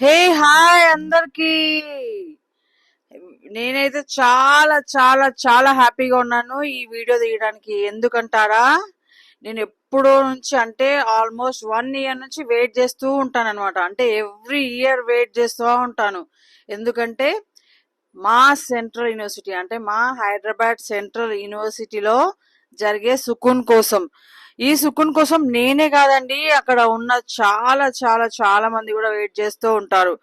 Hey hi అందరికి. నేనైతే చాలా చాలా చాలా హ్యాపీగా ఉన్నాను ఈ వీడియో తీయడానికి. ఎందుకంటారా, నేను ఎప్పుడో నుంచి అంటే ఆల్మోస్ట్ 1 ఇయర్ నుంచి వెయిట్ చేస్తూ ఉంటాను అనమాట. అంటే ఎవ్రీ ఇయర్ వెయిట్ చేస్తూ ఉంటాను. ఎందుకంటే మా సెంట్రల్ యూనివర్సిటీ అంటే మా హైదరాబాద్ సెంట్రల్ యూనివర్సిటీలో జరిగే సుకున్ కోసం. ఈ సుకున్ కోసం నేనే కాదండి, అక్కడ ఉన్న చాలా చాలా చాలా మంది కూడా వెయిట్ చేస్తూ ఉంటారు.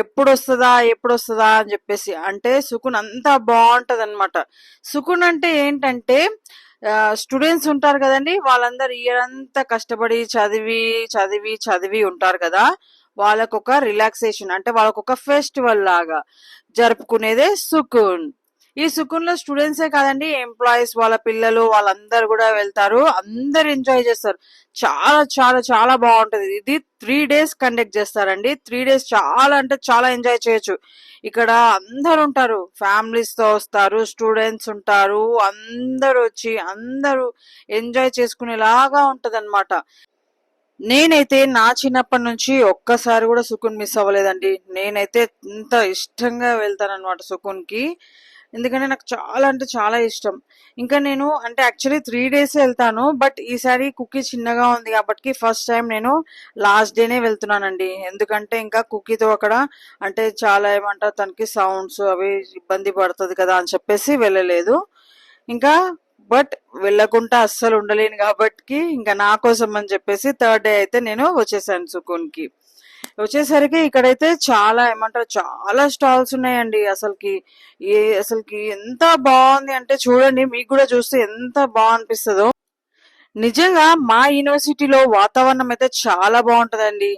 ఎప్పుడు వస్తుందా ఎప్పుడు వస్తుందా అని చెప్పేసి. అంటే సుకున్ అంతా బాగుంటది అనమాట. సుకున్ అంటే ఏంటంటే స్టూడెంట్స్ ఉంటారు కదండి, వాళ్ళందరూ ఇయర్ అంతా కష్టపడి చదివి చదివి చదివి ఉంటారు కదా. వాళ్ళకొక రిలాక్సేషన్ అంటే వాళ్ళకొక ఫెస్టివల్ లాగా జరుపుకునేదే సుకున్. ఈ సుకున్ లో స్టూడెంట్సే కాదండి, ఎంప్లాయీస్ వాళ్ళ పిల్లలు వాళ్ళందరూ కూడా వెళ్తారు. అందరు ఎంజాయ్ చేస్తారు. చాలా చాలా చాలా బాగుంటది. ఇది 3 days కండక్ట్ చేస్తారండి. 3 days చాలా అంటే చాలా ఎంజాయ్ చేయొచ్చు. ఇక్కడ అందరు ఉంటారు, ఫ్యామిలీస్ తో వస్తారు, స్టూడెంట్స్ ఉంటారు, అందరూ వచ్చి అందరూ ఎంజాయ్ చేసుకునేలాగా ఉంటది. నేనైతే నా చిన్నప్పటి నుంచి ఒక్కసారి కూడా సుకున్ మిస్ అవ్వలేదండి. నేనైతే ఇంత ఇష్టంగా వెళ్తానన్నమాట సుకున్ కి. ఎందుకంటే నాకు చాలా అంటే చాలా ఇష్టం. ఇంకా నేను అంటే యాక్చువల్లీ 3 days వెళ్తాను, బట్ ఈసారి కుకీ చిన్నగా ఉంది కాబట్టి ఫస్ట్ టైం నేను లాస్ట్ డేనే వెళ్తున్నానండి. ఎందుకంటే ఇంకా కుకీతో అక్కడ అంటే చాలా ఏమంటారు, తనకి సౌండ్స్ అవి ఇబ్బంది పడుతుంది కదా అని చెప్పేసి వెళ్ళలేదు. ఇంకా బట్ వెళ్ళకుండా అస్సలు ఉండలేను కాబట్టి ఇంకా నా కోసం అని చెప్పేసి 3rd డే అయితే నేను వచ్చేసాను సుకూన్ కి. వచ్చేసరికి ఇక్కడైతే చాలా ఏమంటారు, చాలా స్టాల్స్ ఉన్నాయండి. అసలుకి ఎంత బాగుంది అంటే చూడండి, మీకు కూడా చూస్తే ఎంత బాగా అనిపిస్తుందో. నిజంగా మా యూనివర్సిటీలో వాతావరణం అయితే చాలా బాగుంటదండి.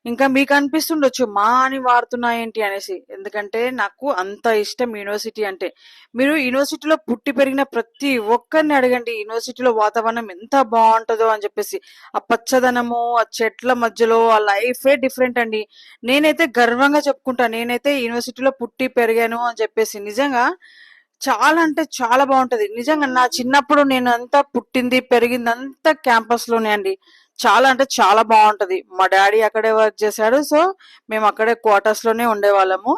ఇంకా మీకు అనిపిస్తుండొచ్చు మా అని వాడుతున్నా ఏంటి అనేసి. ఎందుకంటే నాకు అంత ఇష్టం యూనివర్సిటీ అంటే. మీరు యూనివర్సిటీలో పుట్టి పెరిగిన ప్రతి ఒక్కరిని అడగండి, యూనివర్సిటీలో వాతావరణం ఎంత బాగుంటుందో అని చెప్పేసి. ఆ పచ్చదనము, ఆ చెట్ల మధ్యలో ఆ లైఫే డిఫరెంట్ అండి. నేనైతే గర్వంగా చెప్పుకుంటా, నేనైతే యూనివర్సిటీలో పుట్టి పెరిగాను అని చెప్పేసి. నిజంగా చాలా అంటే చాలా బాగుంటది. నిజంగా నా చిన్నప్పుడు నేను అంతా పుట్టింది పెరిగింది అంతా క్యాంపస్ లోనే అండి. చాలా అంటే చాలా బాగుంటది. మా డాడీ అక్కడే వర్క్ చేశాడు, సో మేము అక్కడే క్వార్టర్స్ లోనే ఉండేవాళ్ళము.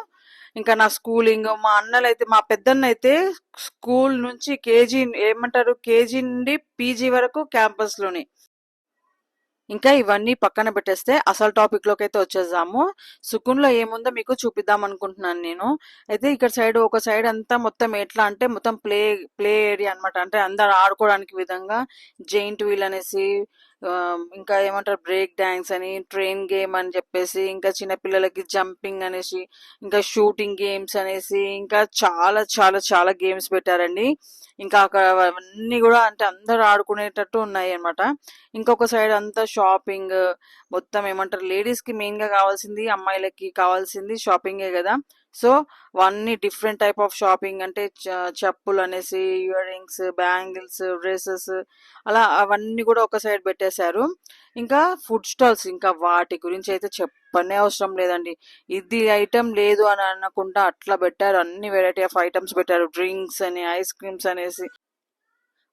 ఇంకా నా స్కూలింగ్, మా అన్నలు అయితే, మా పెద్దన్న అయితే స్కూల్ నుంచి కేజీ నుండి పీజీ వరకు క్యాంపస్ లోనే. ఇంకా ఇవన్నీ పక్కన పెట్టేస్తే అసలు టాపిక్ లోకి అయితే వచ్చేద్దాము. సుకున్ లో ఏముందో మీకు చూపిద్దాం అనుకుంటున్నాను నేను. అయితే ఇక్కడ సైడ్ ఒక సైడ్ అంతా మొత్తం ఎట్లా అంటే మొత్తం ప్లే ప్లే ఏరియా అన్నమాట. అంటే అందరు ఆడుకోవడానికి విధంగా జైంట్ వీల్ అనేసి, ఆ, ఇంకా ఏమంటారు బ్రేక్ డాన్స్ అని, ట్రైన్ గేమ్ అని చెప్పేసి, ఇంకా చిన్న పిల్లలకి జంపింగ్ అనేసి, ఇంకా షూటింగ్ గేమ్స్ అనేసి, ఇంకా చాలా చాలా చాలా గేమ్స్ పెట్టారండి. ఇంకా అక్కడ అవన్నీ కూడా అంటే అందరు ఆడుకునేటట్టు ఉన్నాయి అన్నమాట. ఇంకొక సైడ్ అంతా షాపింగ్. మొత్తం ఏమంటారు, లేడీస్ కి మెయిన్ గా కావాల్సింది, అమ్మాయిలకి కావాల్సింది షాపింగే కదా. సో అన్ని డిఫరెంట్ టైప్ ఆఫ్ షాపింగ్ అంటే చెప్పులు అనేసి, ఇయర్ రింగ్స్, బ్యాంగిల్స్, డ్రెస్సెస్, అలా అవన్నీ కూడా ఒక సైడ్ పెట్టేశారు. ఇంకా ఫుడ్ స్టాల్స్, ఇంకా వాటి గురించి అయితే చెప్పనే అవసరం లేదండి. ఇది ఐటమ్ లేదు అని అనకుండా అట్లా పెట్టారు. అన్ని వెరైటీ ఆఫ్ ఐటమ్స్ పెట్టారు. డ్రింక్స్ అని, ఐస్ క్రీమ్స్ అనేసి.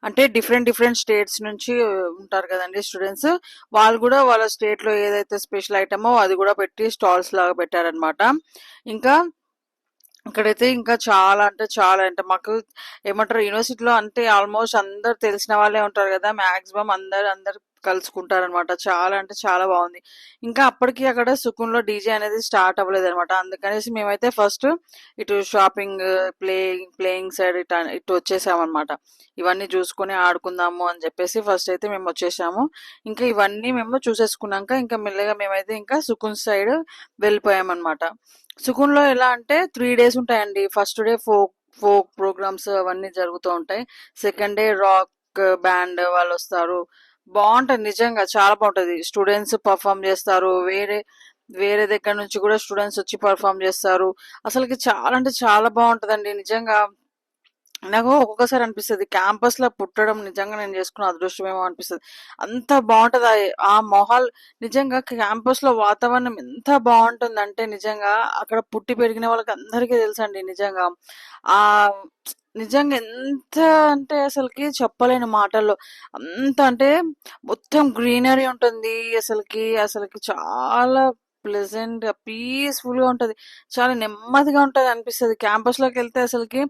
అంటే డిఫరెంట్ డిఫరెంట్ స్టేట్స్ నుంచి ఉంటారు కదండి స్టూడెంట్స్. వాళ్ళు కూడా వాళ్ళ స్టేట్ లో ఏదైతే స్పెషల్ ఐటమో అది కూడా పెట్టి స్టాల్స్ లాగా పెట్టారనమాట. ఇంకా ఇక్కడైతే ఇంకా చాలా అంటే చాలా అంటే మాకు ఏమంటారు, యూనివర్సిటీలో అంటే ఆల్మోస్ట్ అందరు తెలిసిన వాళ్ళే ఉంటారు కదా. మాక్సిమం అందరు అందరు కలుసుకుంటారు అనమాట. చాలా అంటే చాలా బాగుంది. ఇంకా అప్పటికి అక్కడ సుకున్ లో డీజే అనేది స్టార్ట్ అవ్వలేదు అనమాట. అందుకనేసి మేమైతే ఫస్ట్ ఇటు షాపింగ్, ప్లేయింగ్ సైడ్ ఇటు వచ్చేసామన్నమాట. ఇవన్నీ చూసుకొని ఆడుకుందాము అని చెప్పేసి ఫస్ట్ అయితే మేము వచ్చేసాము. ఇంకా ఇవన్నీ మేము చూసేసుకున్నాక ఇంకా మెల్లగా మేమైతే ఇంకా సుకున్ సైడ్ వెళ్ళిపోయామన్నమాట. సుకున్ లో ఎలా అంటే 3 days ఉంటాయండి. First day folk folk programmes అవన్నీ జరుగుతూ ఉంటాయి. సెకండ్ డే రాక్ బ్యాండ్ వాళ్ళు వస్తారు. బాగుంటది, నిజంగా చాలా బాగుంటది. స్టూడెంట్స్ పర్ఫామ్ చేస్తారు, వేరే వేరే దగ్గర నుంచి కూడా స్టూడెంట్స్ వచ్చి పర్ఫామ్ చేస్తారు. అసలుకి చాలా అంటే చాలా బాగుంటదండి నిజంగా. నాకు ఒక్కొక్కసారి అనిపిస్తది, క్యాంపస్ లో పుట్టడం నిజంగా నేను చేసుకున్న అదృష్టమేమో అనిపిస్తది. అంత బాగుంటది ఆ మొహాల్. నిజంగా క్యాంపస్ లో వాతావరణం ఎంత బాగుంటుందంటే నిజంగా అక్కడ పుట్టి పెరిగిన వాళ్ళకి అందరికీ తెలుసండి నిజంగా. ఆ నిజంగా ఎంత అంటే అసలుకి చెప్పలేని మాటల్లో. అంత అంటే మొత్తం గ్రీనరీ ఉంటుంది. అసలుకి అసలుకి చాలా ప్లెజెంట్ పీస్ఫుల్ గా ఉంటది. చాలా నెమ్మదిగా ఉంటది అనిపిస్తది. క్యాంపస్ లోకి వెళ్తే అసలుకి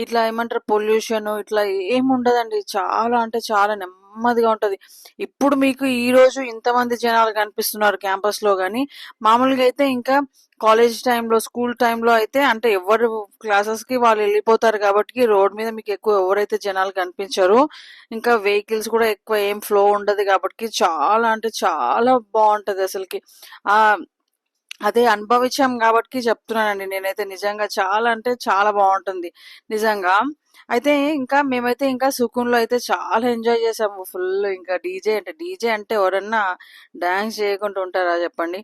ఇట్లా ఏమంటారు పొల్యూషన్ ఇట్లా ఏమి ఉండదండి. చాలా అంటే చాలా నెమ్మదిగా ఉంటది. ఇప్పుడు మీకు ఈ రోజు ఇంతమంది జనాలు కనిపిస్తున్నారు క్యాంపస్ లో గాని, మామూలుగా అయితే ఇంకా కాలేజ్ టైంలో స్కూల్ టైంలో అయితే అంటే ఎవరు క్లాసెస్ కి వాళ్ళు వెళ్ళిపోతారు కాబట్టి రోడ్ మీద మీకు ఎక్కువ ఎవరైతే జనాలు కనిపించరు. ఇంకా వెహికల్స్ కూడా ఎక్కువ ఏం ఫ్లో ఉండదు కాబట్టి చాలా అంటే చాలా బాగుంటది అసలుకి. ఆ అదే అనుభవించాం కాబట్టి చెప్తున్నానండి నేనైతే. నిజంగా చాలా అంటే చాలా బాగుంటుంది నిజంగా. అయితే ఇంకా మేమైతే ఇంకా సుకూన్‌లో అయితే చాలా ఎంజాయ్ చేసాము. ఫుల్ ఇంకా డీజే అంటే ఎవరన్నా డాన్స్ చేయకుండా ఉంటారా చెప్పండి.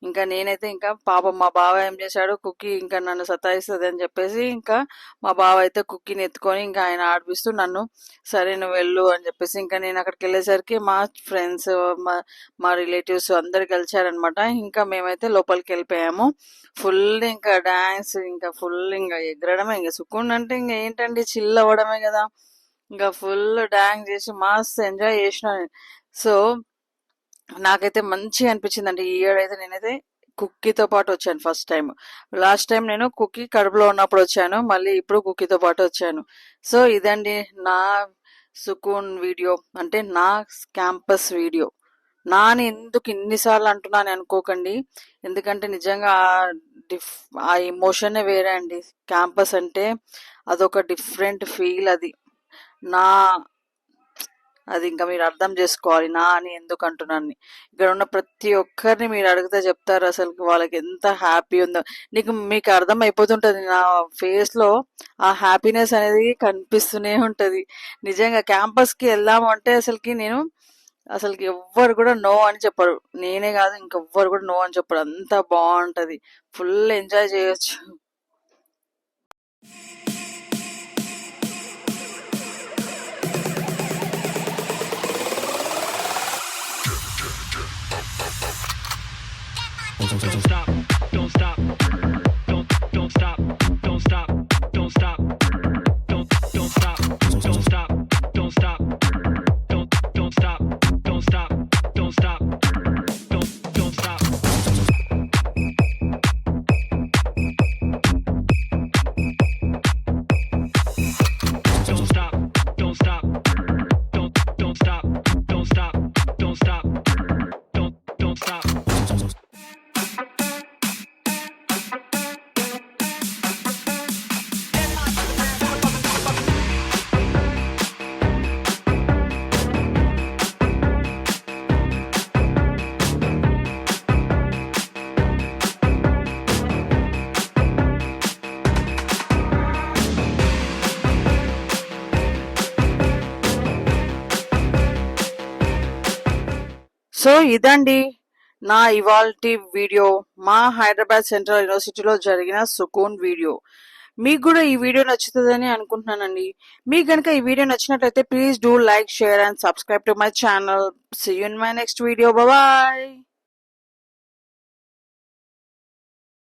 ఇంకా నేనైతే ఇంకా పాపం మా బావ ఏం చేశాడు, కుక్కీ ఇంకా నన్ను సతాయిస్తది అని చెప్పేసి ఇంకా మా బావ అయితే కుక్కీని ఎత్తుకొని ఇంకా ఆయన ఆడిపిస్తూ నన్ను సరే నువ్వు వెళ్ళు అని చెప్పేసి ఇంకా నేను అక్కడికి వెళ్ళేసరికి మా ఫ్రెండ్స్ మా మా రిలేటివ్స్ అందరు కలిసారనమాట. ఇంకా మేమైతే లోపలికి వెళ్ళిపోయాము. ఫుల్ ఇంకా డాన్స్ ఇంకా ఫుల్ ఇంకా ఎగరడమే. ఇంకా సుకూన్ అంటే ఇంకా ఏంటండి చిల్ అవ్వడమే కదా. ఇంకా ఫుల్ డాన్స్ చేసి మస్తు ఎంజాయ్ చేసిన. సో నాకైతే మంచిగా అనిపించిందండి. ఈ ఇయర్ అయితే నేనైతే కుక్కీతో పాటు వచ్చాను ఫస్ట్ టైం. లాస్ట్ టైం నేను కుక్కీ కడుపులో ఉన్నప్పుడు వచ్చాను. మళ్ళీ ఇప్పుడు కుక్కీతో పాటు వచ్చాను. సో ఇదండి నా సుకూన్ వీడియో, అంటే నా క్యాంపస్ వీడియో. నాని ఎందుకు ఇన్నిసార్లు అంటున్నాను అనుకోకండి. ఎందుకంటే నిజంగా డిఫ్ ఆ ఎమోషనే వేరే అండి. క్యాంపస్ అంటే అదొక డిఫరెంట్ ఫీల్ అది. నా అది ఇంకా మీరు అర్థం చేసుకోవాలి నా అని ఎందుకు అంటున్నాను. ఇక్కడ ఉన్న ప్రతి ఒక్కరిని మీరు అడిగితే చెప్తారు అసలు వాళ్ళకి ఎంత హ్యాపీ ఉందో. మీకు అర్థం అయిపోతుంటది నా ఫేస్ లో ఆ హ్యాపీనెస్ అనేది కనిపిస్తూనే ఉంటది. నిజంగా క్యాంపస్ కి వెళ్దాము అంటే అసలుకి ఎవ్వరు కూడా నో అని చెప్పరు. నేనే కాదు ఇంకెవ్వరు కూడా నో అని చెప్పరు. అంత బాగుంటది. ఫుల్ ఎంజాయ్ చేయొచ్చు. Don't stop, don't stop, don't stop, don't stop, don't stop, don't stop, don't stop, don't stop, don't stop, don't stop, don't stop, don't stop. Don't stop, don't stop, don't stop, don't stop, don't stop, don't stop. So ఇదండి నా ఇవాల్టి video. మా Hyderabad central యూనివర్సిటీలో జరిగిన సుకూన్ video. మీకు కూడా ఈ video నచ్చుతుందని అనుకుంటున్నానండి. మీకు కనుక ఈ వీడియో నచ్చినట్లయితే please do like, share and subscribe to my channel. See you in my next video. Bye.